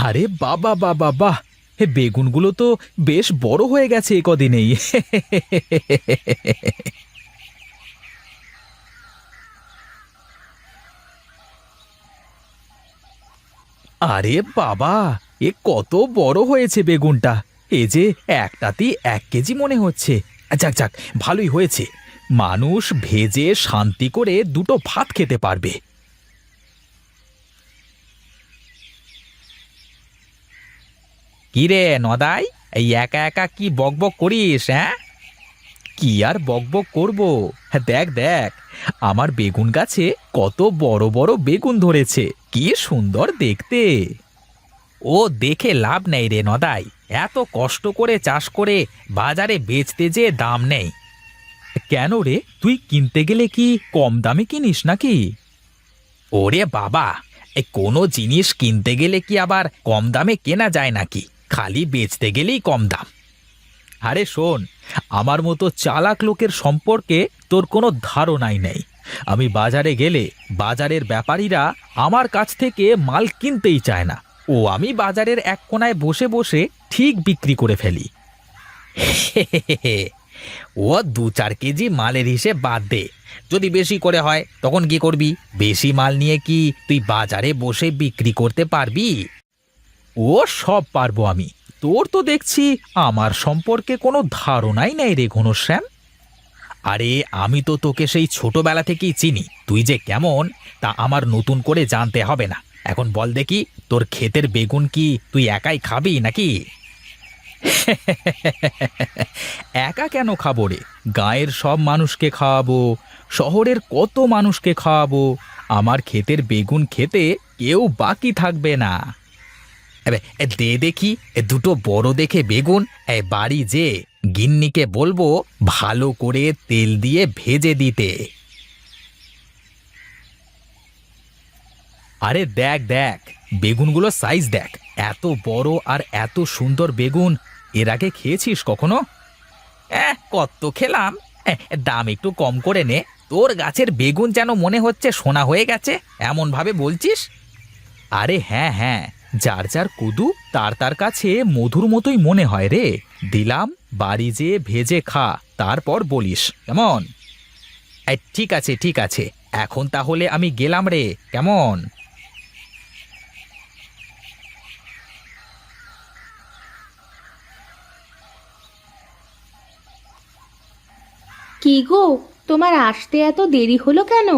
আরে বাবা বাবা বাহ! হে বেগুনগুলো তো বেশ বড় হয়ে গেছে এ কদিনেই। আরে বাবা! এ কত বড় হয়েছে বেগুনটা! এ যে একটাতেই ১ কেজি মনে হচ্ছে। যাক যাক, ভালোই হয়েছে। মানুষ ভেজে শান্তি করে দুটো ভাত খেতে পারবে। কি রে নদাই, এই একা একা কি বকবক করিস? হ্যাঁ, কি আর বকবক করব? হ্যাঁ, দেখ দেখ, আমার বেগুন গাছে কত বড় বড় বেগুন ধরেছে, কি সুন্দর দেখতে। ও দেখে লাভ নেই রে নদাই, এত কষ্ট করে চাষ করে বাজারে বেচতে যে দাম নেই। কেন রে, তুই কিনতে গেলে কি কম দামে কিনিস নাকি? ওরে বাবা, এই কোনো জিনিস কিনতে গেলে কি আবার কম দামে কেনা যায় নাকি? খালি বেচতে গেলেই কম দাম। আরে শোন, আমার মতো চালাক লোকের সম্পর্কে তোর কোনো ধারণাই নেই। আমি বাজারে গেলে বাজারের ব্যাপারীরা আমার কাছ থেকে মাল কিনতেই চায় না। আমি বাজারের এক কোনায় বসে বসে ঠিক বিক্রি করে ফেলি। ও ২-৪ কেজি মালের হিসেব বাদ দে। যদি বেশি করে হয় তখন কি করবি? বেশি মাল নিয়ে কি তুই বাজারে বসে বিক্রি করতে পারবি? ও সব পারবো আমি। তোর তো দেখছি আমার সম্পর্কে কোনো ধারণাই নেই রে ঘনশ্যাম। আরে আমি তো তোকে সেই ছোটবেলা থেকেই চিনি, তুই যে কেমন তা আমার নতুন করে জানতে হবে না। এখন বল দেখি, তোর ক্ষেতের বেগুন কি তুই একাই খাবি নাকি? একা কেন খাবো রে? গাঁয়ের সব মানুষকে খাওয়াবো, শহরের কত মানুষকে খাওয়াবো। আমার ক্ষেতের বেগুন খেতে কেউ বাকি থাকবে না। দে দেখি দুটো বড় দেখে বেগুন। বাড়ি যে গিন্নিকে বলবো ভালো করে তেল দিয়ে ভেজে দিতে। আরে দেখ দেখ, বেগুনগুলো সাইজ দেখ, এত বড় আর এত সুন্দর বেগুন এর আগে খেয়েছিস কখনো? কত খেলাম। দাম একটু কম করে নে। তোর গাছের বেগুন যেন মনে হচ্ছে সোনা হয়ে গেছে, এমন ভাবে বলছিস। আরে হ্যাঁ হ্যাঁ, যার যার কুদু তার তার কাছে মধুর মতোই মনে হয় রে। দিলাম, বাড়ি যেয়ে ভেজে খা, তারপর বলিস কেমন। ঠিক আছে ঠিক আছে, এখন তাহলে আমি গেলাম রে, কেমন। কি গো, তোমার আসতে এত দেরি হলো কেন?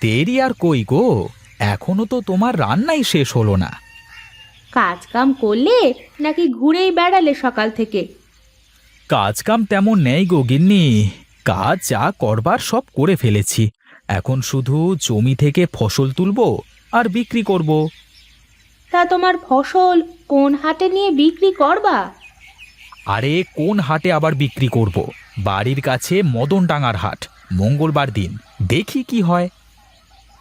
দেরি আর কই গো, এখনো তো তোমার রান্নাই শেষ হলো না। কাজ কাম করলে নাকি ঘুরেই বেড়ালে সকাল থেকে? কাজ কাম তেমন নেই গো গিন্নি, কাজ যা করবার সব করে ফেলেছি। এখন শুধু জমি থেকে ফসল তুলবো আর বিক্রি করব। তা তোমার ফসল কোন হাটে নিয়ে বিক্রি করবা? আরে কোন হাটে আবার বিক্রি করব? বাড়ির কাছে মদনডাঙ্গার হাট, মঙ্গলবার দিন, দেখি কি হয়।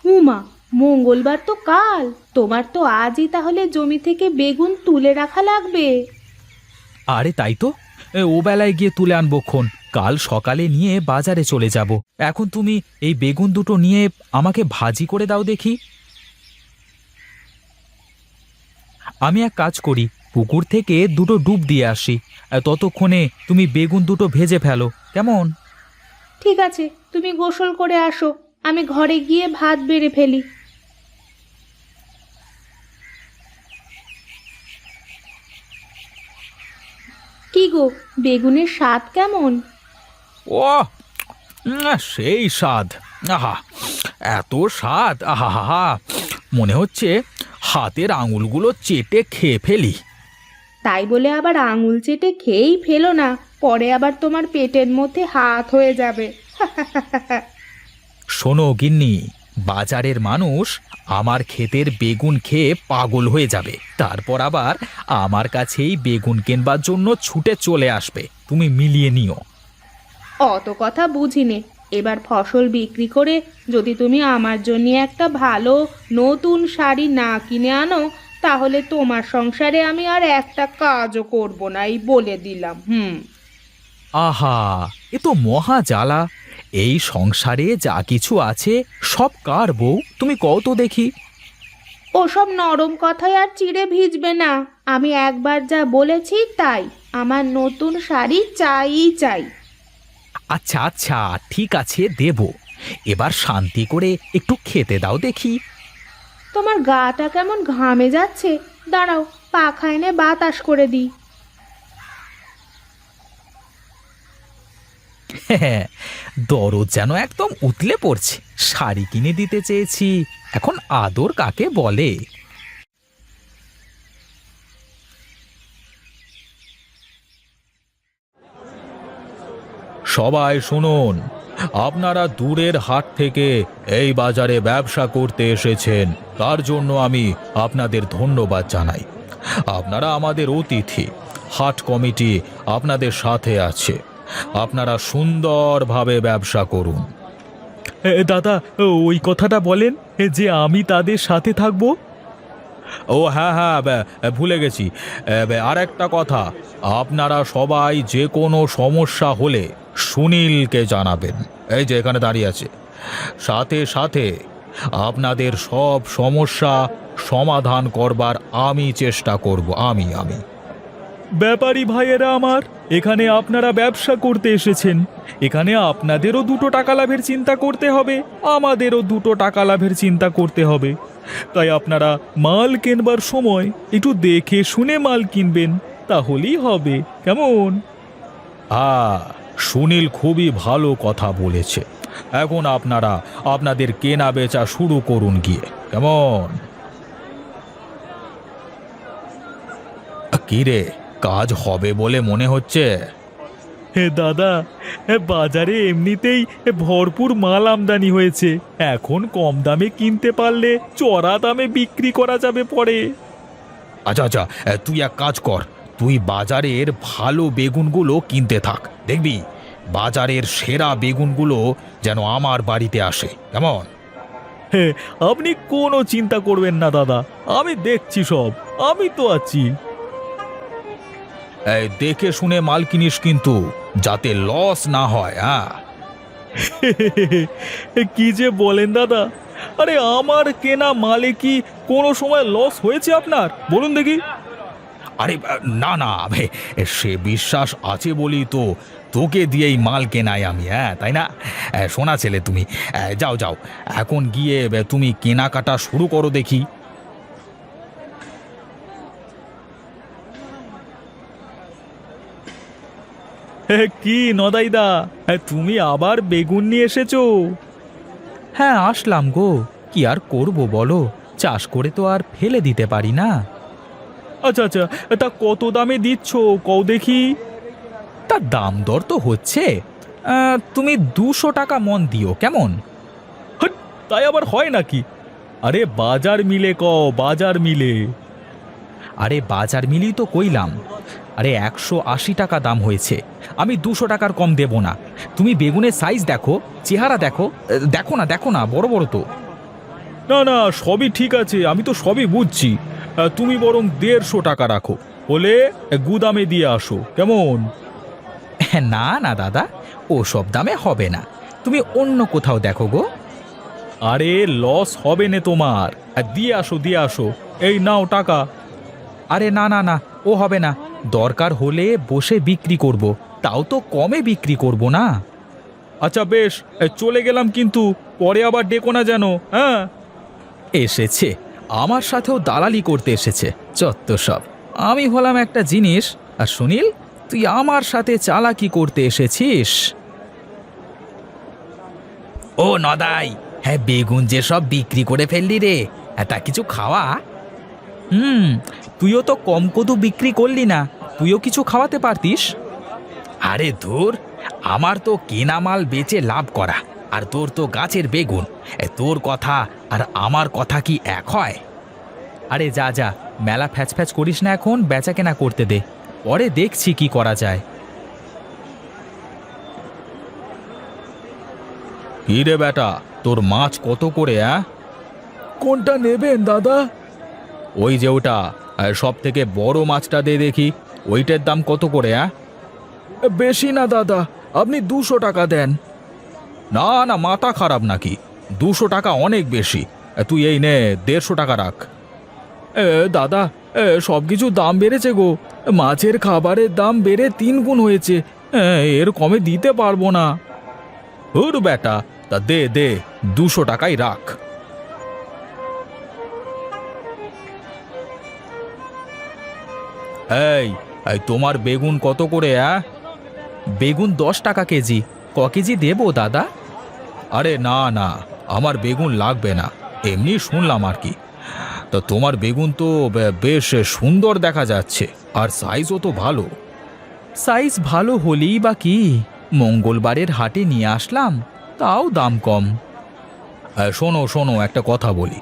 হুমা, মঙ্গলবার তো কাল। তোমার তো আজই তাহলে জমি থেকে বেগুন তুলে রাখা লাগবে। আরে তাই তো, ও বেলায় গিয়ে তুলে আনবক্ষণ, কাল সকালে নিয়ে বাজারে চলে যাব। এখন তুমি এই বেগুন দুটো নিয়ে আমাকে ভাজি করে দাও দেখি। আমি এক কাজ করি, পুকুর থেকে দুটো ডুব দিয়ে আসি, ততক্ষণে তুমি বেগুন দুটো ভেজে ফেলো, কেমন। ঠিক আছে, তুমি গোসল করে আসো, আমি ঘরে গিয়ে ভাত বেড়ে ফেলি। কি গো, বেগুনের স্বাদ কেমন? ও সেই স্বাদ! আহা, এত স্বাদ! আহা হা হা, মনে হচ্ছে হাতের আঙুলগুলো চেটে খেয়ে ফেলি। তাই বলে আবার আঙুল চেটে খেয়েই ফেলো না, পরে আবার তোমার পেটের মধ্যে হাত হয়ে যাবে। শোনো গিন্নি, বাজারের মানুষ আমার ক্ষেতের বেগুন খেয়ে পাগল হয়ে যাবে, তারপর আবার আমার কাছেই বেগুন কেনবার জন্য ছুটে চলে আসবে। তুমি মিলিয়ে নিও। অত কথা বুঝিনে। এবার ফসল বিক্রি করে যদি তুমি আমার জন্য একটা ভালো নতুন শাড়ি না কিনে আনো, তাহলে তোমার সংসারে আমি আর একটা কাজও করব না, এই বলে দিলাম। আহা, এ তো মহা জ্বালা! এই সংসারে যা কিছু আছে সব কার বউ, তুমি কও তো দেখি। ওসব নরম কথায় আর চিড়ে ভিজবে না। আমি একবার যা বলেছি তাই, আমার নতুন শাড়ি চাই চাই। আচ্ছা আচ্ছা, ঠিক আছে দেব। এবার শান্তি করে একটু খেতে দাও দেখি। তোমার গাটা কেমন ঘামে যাচ্ছে, দাঁড়াও পাখা এনে বাতাস করে দিই। হ্যাঁ, দরদ যেন একদম উতলে পড়ছে। শাড়ি কিনে দিতে চেয়েছি, এখন আদর কাকে বলে। সবাই শুনুন, আপনারা দূরের হাট থেকে এই বাজারে ব্যবসা করতে এসেছেন, তার জন্য আমি আপনাদের ধন্যবাদ জানাই। আপনারা আমাদের অতিথি, হাট কমিটি আপনাদের সাথে আছে। আপনারা সুন্দরভাবে ব্যবসা করুন। দাদা, ওই কথাটা বলেন যে আমি তাদের সাথে থাকব। ও হ্যাঁ হ্যাঁ, ভুলে গেছি। আর একটা কথা, আপনারা সবাই যে কোনো সমস্যা হলে সুনীলকে জানাবেন। এই যে এখানে দাঁড়িয়ে আছে। সাথে সাথে আপনাদের সব সমস্যা সমাধান করবার আমি চেষ্টা করব। আমি ব্যাপারী ভাইয়েরা আমার, এখানে আপনারা ব্যবসা করতে এসেছেন, এখানে আপনাদেরও 2 টাকা লাভের চিন্তা করতে হবে, আমাদেরও 2 টাকা লাভের চিন্তা করতে হবে। তাই আপনারা মাল কেনবার সময় একটু দেখে শুনে মাল কিনবেন, তাহলেই হবে। কেমন? সুনীল খুবই ভালো কথা বলেছে। এখন আপনারা আপনাদের কেনা বেচা শুরু করুন গিয়ে। কেমন? কি রে, কাজ হবে বলে মনে হচ্ছে? হে দাদা, বাজারে এমনিতেই ভরপুর মাল আমদানি হয়েছে, এখন কম দামে কিনতে পারলে চড়া দামে বিক্রি করা যাবে পরে। আচ্ছা আচ্ছা, তুই এক কাজ কর, তুই বাজারের ভালো বেগুনগুলো কিনতে থাক। দেখবি বাজারের সেরা বেগুনগুলো যেন আমার বাড়িতে আসে। কেমন? হ্যাঁ, আপনি কোনো চিন্তা করবেন না দাদা, আমি দেখছি সব, আমি তো আছি। দেখে শুনে মাল কিনিস কিন্তু, যাতে লস না হয়। কি যে বলেন দাদা, আরে আমার কেনা মালে কি কোনো সময় লস হয়েছে আপনার? বলুন দেখি। আরে না না, সে বিশ্বাস আছে বলি তো তোকে দিয়েই মাল কেনাই আমি। তাই না? শোনা ছেলে, তুমি যাও যাও, এখন গিয়ে তুমি কেনাকাটা শুরু করো দেখি। কি নদাইদা, তুমি আবার বেগুন নিয়ে এসেছো? হ্যাঁ, আসলাম গো। কি আর করব বলো, চাষ করে তো আর ফেলে দিতে পারি না। আচ্ছা আচ্ছা, তা কত দামে দিচ্ছ কও দেখি। তার দাম দর তো হচ্ছে, তুমি 200 টাকা মন দিও। কেমন? তাই আবার হয় নাকি? আরে বাজার মিলে কও, বাজার মিলে। আরে বাজার মিলেই তো কইলাম। আরে 180 টাকা দাম হয়েছে, আমি 200 টাকার কম দেব না। তুমি বেগুনের সাইজ দেখো, চেহারা দেখো, দেখো না বড় বড় তো। না না, সবই ঠিক আছে, আমি তো সবই বুঝছি। তুমি বরং 150 টাকা রাখো, বলে গুদামে দিয়ে আসো। কেমন? না না দাদা, ও সব দামে হবে না, তুমি অন্য কোথাও দেখো গো। আরে লস হবে না তোমার, দিয়ে আসো। এই নাও টাকা। আরে না না না, ও হবে না, দরকার হলে বসে বিক্রি করব, তাও তো কমে বিক্রি করব না। আচ্ছা বেশ, চলে গেলাম কিন্তু, পরে আবার ডেকো না যেন। হ্যাঁ, এসেছে, আমার সাথেও দালালি করতে এসেছে, চত্ব সব। আমি হলাম একটা জিনিস, আর সুনীল, তুই আমার সাথে চালাকি করতে এসেছিস। ও নদাই, হ্যাঁ বেগুন যে সব বিক্রি করে ফেললি রে, তা কিছু খাওয়া। তুইও তো কম কদু বিক্রি করলি না, তুইও কিছু খাওয়াতে পারতিস। আরে ধুর, আমার তো কেনা মাল বেচে লাভ করা, আর তোর তো গাছের বেগুন। তোর কথা আর আমার কথা কি এক হয়? আরে যা যা, মেলা ফ্যাচ করিস না, এখন বেচা কেনা করতে দে, পরে দেখছি কি করা যায়। কি রে বেটা, তোর মাছ কত করে? কোনটা নেবেন দাদা? ওই যে ওটা, সব থেকে বড় মাছটা দে দেখি, ওইটার দাম কত করে? বেশি না দাদা, আপনি 200 টাকা দেন। না না, মাথা খারাপ নাকি? 200 টাকা অনেক বেশি, তুই এই নে 150 টাকা রাখ। দাদা, সব কিছু দাম বেড়েছে গো। মাছের খাবারের দাম বেড়ে 3 গুণ হয়েছে। এর কমে দিতে পারবো না। ওর বেটা, তা দে দে, 200 টাকাই রাখ। এই এই তোমার বেগুন কত করে? বেগুন 10 টাকা কেজি। ক কেজি দেবো দাদা? আরে না না, আমার বেগুন লাগবে না, এমনি শুনলাম আর কি। তা তোমার বেগুন তো বেশ সুন্দর দেখা যাচ্ছে, আর সাইজও তো ভালো। সাইজ ভালো হলেই বা কি, মঙ্গলবারের হাটে নিয়ে আসলাম, তাও দাম কম। শোনো শোনো, একটা কথা বলি,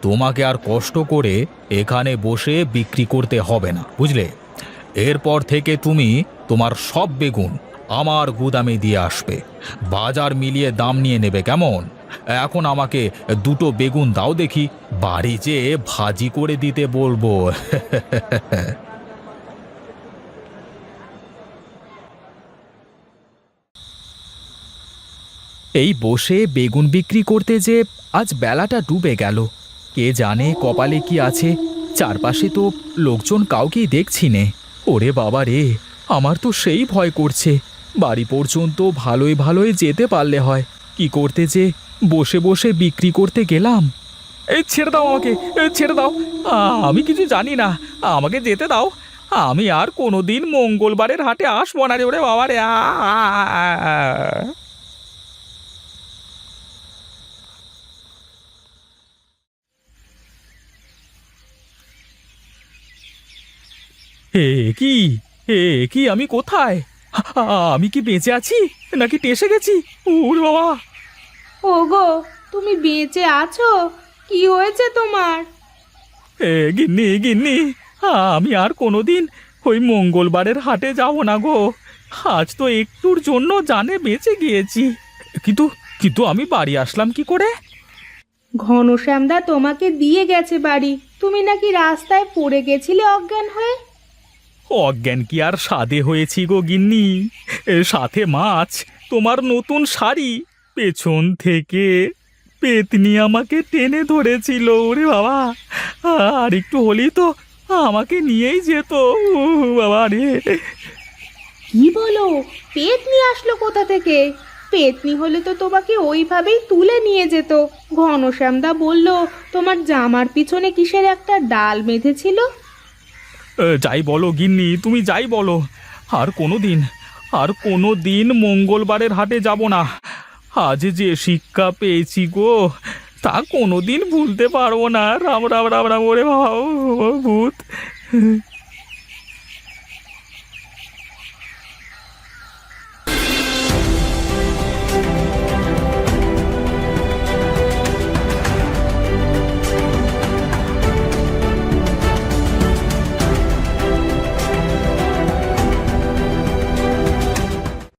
তোমাকে আর কষ্ট করে এখানে বসে বিক্রি করতে হবে না, বুঝলে? এরপর থেকে তুমি তোমার সব বেগুন আমার গুদামে দিয়ে আসবে, বাজার মিলিয়ে দাম নিয়ে নেবে, কেমন? এখন আমাকে 2টো বেগুন দাও দেখি, বাড়ি যেয়ে ভাজি করে দিতে বলবো। এই বসে বেগুন বিক্রি করতে যে আজ বেলাটা ডুবে গেল। কে জানে কপালে কি আছে, চারপাশে তো লোকজন কাউকেই দেখছি নে। ওরে বাবা রে, আমার তো সেই ভয় করছে। বাড়ি পর্যন্ত ভালোই ভালোই যেতে পারলে হয়, কি করতে যে বসে বসে বিক্রি করতে গেলাম। এই ছেড়ে দাও আমাকে, ছেড়ে দাও। আমি কিছু জানি না, আমাকে যেতে দাও। আমি আর কোনোদিন মঙ্গলবারের হাটে আসবো না রে, ওরে বাবা রে। হে কি, হে কি, আমি কোথায়? আমি কি বেঁচে আছি নাকি টেসে গেছি? ওরে বাবা! ওগো, তুমি বেঁচে আছো? কি হয়েছে তোমার? গিন্নি গিন্নি, আমি আর কোনোদিন ওই মঙ্গলবারের হাটে যাব না গো। আজ তো একটুর জন্য জানে বেঁচে গিয়েছি, কিন্তু কিন্তু আমি বাড়ি আসলাম কি করে? ঘনশ্যামদা তোমাকে দিয়ে গেছে বাড়ি। তুমি নাকি রাস্তায় পড়ে গেছিলে অজ্ঞান হয়ে। অজ্ঞান কি আর সাধে হয়েছি গো গিন্নি, সাথে মাছ, তোমার নতুন শাড়ি, পেছন থেকে পেতনি আমাকে টেনে ধরেছিল। ওরে বাবা, আর একটু হলেই তো আমাকে নিয়েই যেত। বাবা রে! কি বলো? পেতনি আসলো কোথা থেকে? পেতনি হলে তো তোমাকে ওইভাবেই তুলে নিয়ে যেত। ঘনশ্যামদা বলল তোমার জামার পিছনে কিসের একটা ডাল বেঁধেছিল। যাই বলো গিন্নি, তুমি যাই বলো, আর কোনো দিন মঙ্গলবারের হাটে যাব না। আজ যে শিক্ষা পেয়েছি গো, তা কোনোদিন ভুলতে পারবো না। রাম রাম রাম রাম, ওরে বাবা, ও ভূত!